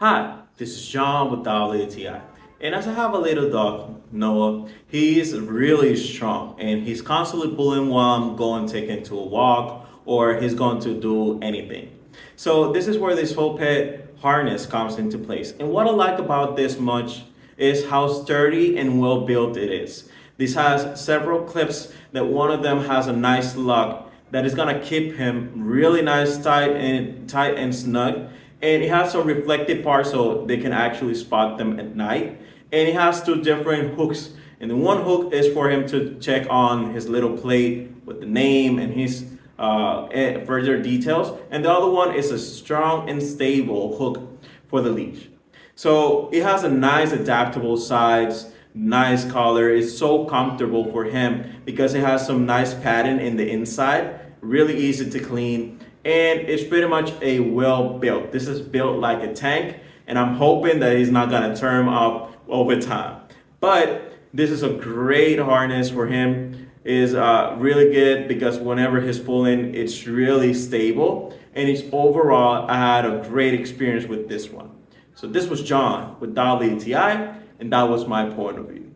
Hi, this is John with WTI. And as I have a little dog, Noah, he is really strong and he's constantly pulling while I'm going taking to a walk or he's going to do anything. So this is where this PHOEPET harness comes into place. And what I like about this much is how sturdy and well built it is. This has several clips that one of them has a nice lock that is gonna keep him really nice, tight and snug. And it has some reflective parts so they can actually spot them at night. And it has two different hooks. And the one hook is for him to check on his little plate with the name and his further details. And the other one is a strong and stable hook for the leash. So it has a nice adaptable sides, nice color. It's so comfortable for him because it has some nice padding in the inside, really easy to clean, and it's pretty much a well built. This is built like a tank, and I'm hoping that he's not gonna turn up over time. But this is a great harness for him. Is really good because whenever he's pulling, it's really stable, and it's overall I had a great experience with this one. So this was John with WTI, and that was my point of view.